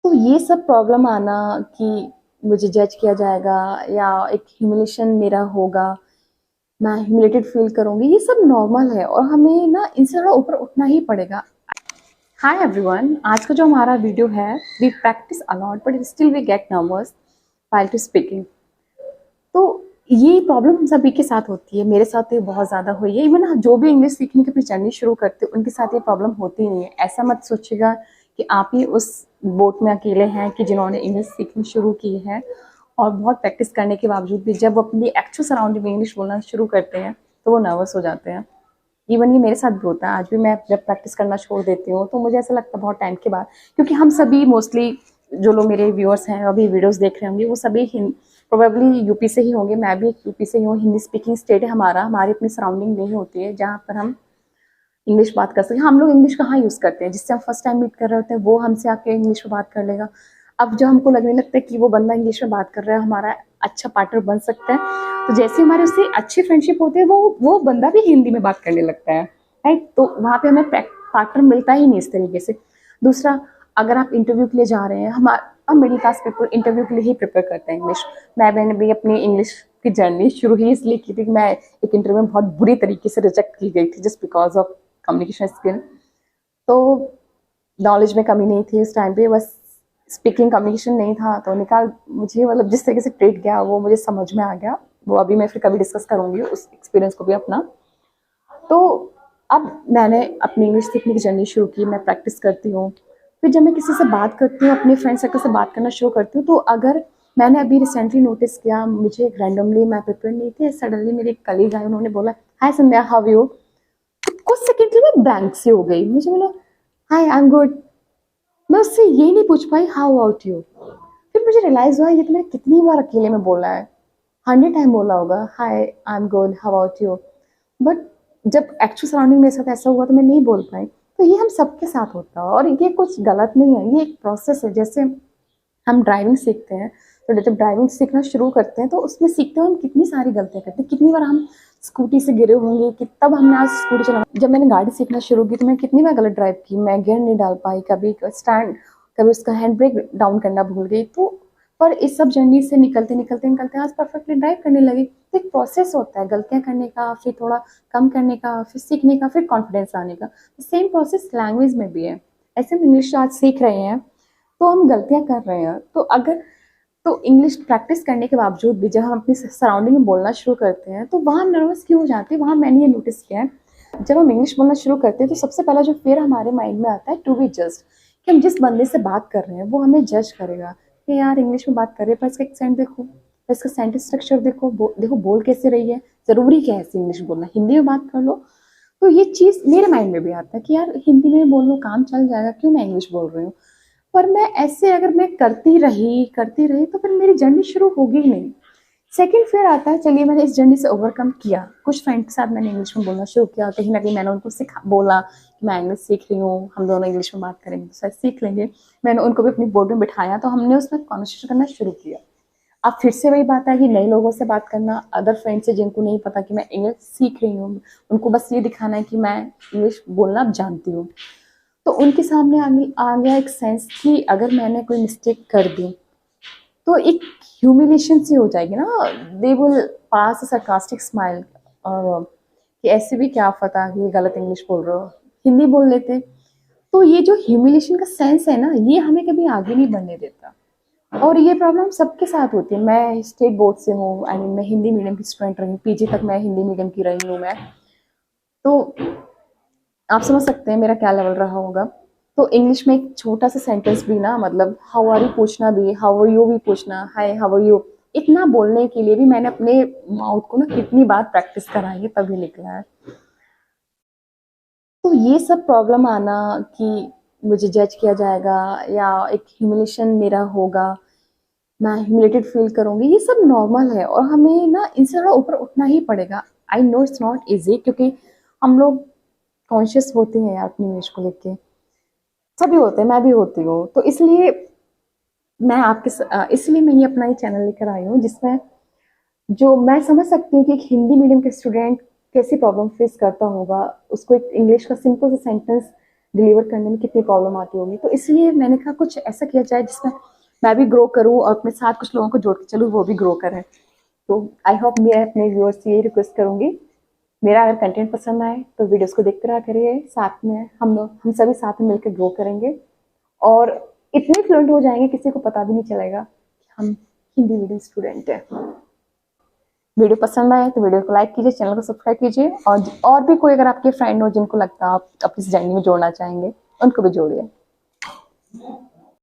तो ये सब प्रॉब्लम आना कि मुझे जज किया जाएगा या एक ह्यूमिलेशन मेरा होगा, मैं ह्यूमिलेटेड फील करूंगी, ये सब नॉर्मल है और हमें ना इनसे थोड़ा ऊपर उठना ही पड़ेगा। हाय एवरीवन, आज का जो हमारा वीडियो है, we practice a lot but still we get nervous while to speaking. तो ये प्रॉब्लम हम सभी के साथ होती है, मेरे साथ तो ये बहुत ज़्यादा हुई है। इवन जो भी इंग्लिश सीखने की अपनी जर्नी शुरू करते हैं उनके साथ ये प्रॉब्लम होती नहीं है। ऐसा मत सोचिएगा कि आप ही उस बोट में अकेले हैं कि जिन्होंने इंग्लिश सीखनी शुरू की है और बहुत प्रैक्टिस करने के बावजूद भी जब अपनी एक्चुअल सराउंडिंग में इंग्लिश बोलना शुरू करते हैं तो वो नर्वस हो जाते हैं। इवन ये मेरे साथ भी होता है। आज भी मैं जब प्रैक्टिस करना छोड़ देती हूँ तो मुझे ऐसा लगता है बहुत टाइम के बाद, क्योंकि हम सभी मोस्टली जो लोग मेरे व्यूअर्स हैं अभी वीडियोस देख रहे होंगे वो सभी प्रोबेबली यूपी से ही होंगे। मैं भी यूपी से ही हूँ, हिंदी स्पीकिंग स्टेट है हमारा, हमारी अपनी सराउंडिंग नहीं होती है जहाँ पर हम इंग्लिश बात कर सकें। हम लोग इंग्लिश कहाँ यूज़ करते हैं, जिससे हम फर्स्ट टाइम मीट कर रहे होते हैं वो हमसे आके इंग्लिश में बात कर लेगा। अब जो हमको लगने लगता है कि वो बंदा इंग्लिश में बात कर रहा है, हमारा अच्छा पार्टनर बन सकता है, तो जैसे हमारे उससे अच्छी फ्रेंडशिप होती है वो बंदा भी हिंदी में बात करने लगता है, राइट। तो वहाँ पे हमें पार्टनर मिलता ही नहीं इस तरीके से। दूसरा, अगर आप इंटरव्यू के लिए जा रहे हैं, हम मिडिल क्लास पीपल इंटरव्यू के लिए ही प्रिपेयर करते हैं इंग्लिश। मैंने भी अपनी इंग्लिश की जर्नी शुरू ही इसलिए की थी कि मैं एक इंटरव्यू में बहुत बुरी तरीके से रिजेक्ट की गई थी just because of communication skill. तो नॉलेज में कमी नहीं थी उस टाइम पे, बस स्पीकिंग कम्युनिकेशन नहीं था तो निकाल मुझे, मतलब जिस तरीके से ट्रीट किया वो मुझे समझ में आ गया। वो अभी मैं फिर कभी डिस्कस करूंगी उस एक्सपीरियंस को भी अपना। तो अब मैंने अपनी इंग्लिश सीखने की जर्नी शुरू की, मैं प्रैक्टिस करती हूँ। फिर जब मैं किसी से बात करती हूँ, अपने फ्रेंड सर्कल से बात करना शुरू करती हूँ, तो अगर मैंने अभी रिसेंटली नोटिस किया, मुझे रैंडमली, मैं प्रिपेयर नहीं थी, सडनली मेरे एक कलीग आए, उन्होंने बोला हाय संध्या हाउ यू। कुछ सेकंड के लिए मैं ब्लैंक सी हो गई, मुझे बोला हाय आई एम गुड। मैं उससे ये नहीं पूछ पाई हाउ अबाउट यू। फिर मुझे रियलाइज हुआ ये तो मैंने कितनी बार अकेले में बोला है, 100 टाइम बोला होगा hi I am good how about you. But जब एक्चुअल सराउंडिंग मेरे साथ ऐसा हुआ तो मैं नहीं बोल पाई। तो ये हम सबके साथ होता है और ये कुछ गलत नहीं है, ये एक प्रोसेस है। जैसे हम ड्राइविंग सीखते हैं, तो जब ड्राइविंग सीखना शुरू करते हैं तो उसमें सीखते हुए हम कितनी सारी गलतियां करते हैं, कितनी बार हम स्कूटी से गिरे होंगे कि तब हमने आज स्कूटी चलाना। जब मैंने गाड़ी सीखना शुरू की तो मैं कितनी बार गलत ड्राइव की, मैं गियर नहीं डाल पाई, कभी स्टैंड, कभी उसका हैंड ब्रेक डाउन करना भूल गई। तो पर इस सब जर्नी से निकलते निकलते निकलते आज परफेक्टली ड्राइव करने लगी। तो एक प्रोसेस होता है गलतियां करने का, फिर थोड़ा कम करने का, फिर सीखने का, फिर कॉन्फिडेंस आने का। सेम प्रोसेस लैंग्वेज में भी है। ऐसे हम इंग्लिश आज सीख रहे हैं तो हम गलतियां कर रहे हैं, तो अगर तो इंग्लिश प्रैक्टिस करने के बावजूद भी जब हम अपनी सराउंडिंग में बोलना शुरू करते हैं तो वहाँ हम नर्वस क्यों हो जाते हैं। वहाँ मैंने ये नोटिस किया है, जब हम इंग्लिश बोलना शुरू करते हैं तो सबसे पहला जो फियर हमारे माइंड में आता है टू बी जज्ड, कि हम जिस बंदे से बात कर रहे हैं वो हमें जज करेगा कि यार इंग्लिश में बात कर रहे हैं पर इसका एक्सेंट देखो, इसका सेंटेंस स्ट्रक्चर देखो, देखो बोल कैसे रही है, जरूरी क्या है ऐसे इंग्लिश बोलना, हिंदी में बात कर लो। तो ये चीज़ मेरे माइंड में भी आता है कि यार हिंदी में बोल लो, काम चल जाएगा, क्यों मैं इंग्लिश बोल रही हूँ। पर मैं ऐसे अगर मैं करती रही तो फिर मेरी जर्नी शुरू होगी ही नहीं। सेकंड फिर आता है, चलिए मैंने इस जर्नी से ओवरकम किया, कुछ फ्रेंड के साथ मैंने इंग्लिश में बोलना शुरू किया, कहीं ना कहीं मैंने उनको बोला कि मैं इंग्लिश सीख रही हूँ, हम दोनों इंग्लिश में बात करेंगे तो शायद सीख लेंगे। मैंने उनको भी अपनी बोर्ड में बिठाया तो हमने उसमें कॉन्वर्सेशन करना शुरू किया। अब फिर से वही बात है कि नए लोगों से बात करना, अदर फ्रेंड से जिनको नहीं पता कि मैं इंग्लिश सीख रही हूँ, उनको बस ये दिखाना है कि मैं इंग्लिश बोलना अब जानती हूँ। तो उनके सामने आ गया एक सेंस कि अगर मैंने कोई मिस्टेक कर दी तो एक ह्यूमिलेशन सी हो जाएगी ना, they will pass a sarcastic smile, कि ऐसे भी क्या पता कि गलत इंग्लिश बोल रहे हो, हिंदी बोल लेते। तो ये जो ह्यूमिलेशन का सेंस है ना, ये हमें कभी आगे नहीं बढ़ने देता और ये प्रॉब्लम सबके साथ होती है। मैं स्टेट बोर्ड से हूँ, आई मीन मैं हिंदी मीडियम की स्टूडेंट रही हूँ, पीजी तक मैं हिंदी मीडियम की रही हूँ मैं। तो आप समझ सकते हैं मेरा क्या लेवल रहा होगा। तो इंग्लिश में एक छोटा सा सेंटेंस भी ना, मतलब हाउ आर यू पूछना भी, हाउ आर यू भी पूछना, हाय हाउ आर यू, इतना बोलने के लिए भी मैंने अपने माउथ को ना कितनी बार प्रैक्टिस कराई है तभी निकला है। तो ये सब प्रॉब्लम आना कि मुझे जज किया जाएगा या एक ह्यूमिलेशन मेरा होगा, मैं ह्यूमिलेटेड फील करूंगी, ये सब नॉर्मल है और हमें ना इनसे थोड़ा ऊपर उठना ही पड़ेगा। I know it's not easy, क्योंकि हम लोग कॉन्शियस होते हैं यार अपनी इमेज को लेके, सभी होते हैं, मैं भी होती हूँ। तो इसलिए इसलिए मैं ये अपना ये चैनल लेकर आई हूँ जिसमें जो मैं समझ सकती हूँ कि एक हिंदी मीडियम के स्टूडेंट कैसी प्रॉब्लम फेस करता होगा, उसको एक इंग्लिश का सिंपल सा सेंटेंस डिलीवर करने में कितनी प्रॉब्लम आती होगी। तो इसलिए मैंने कहा कुछ ऐसा किया जाए जिसमें मैं भी ग्रो करूँ और अपने साथ कुछ लोगों को जोड़ के चलूँ, वो भी ग्रो करें। तो आई होप मैं अपने व्यूअर्स से यही रिक्वेस्ट करूंगी, मेरा अगर कंटेंट पसंद आए तो वीडियोस को देखते रहा करिए, साथ में हम सभी साथ में मिलकर ग्रो करेंगे और इतने फ्लुएंट हो जाएंगे किसी को पता भी नहीं चलेगा कि हम हिंदी मीडियम स्टूडेंट हैं। वीडियो पसंद आए तो वीडियो को लाइक कीजिए, चैनल को सब्सक्राइब कीजिए और भी कोई अगर आपके फ्रेंड हो जिनको लगता है आप अपनी जर्नी में जोड़ना चाहेंगे, उनको भी जोड़िए।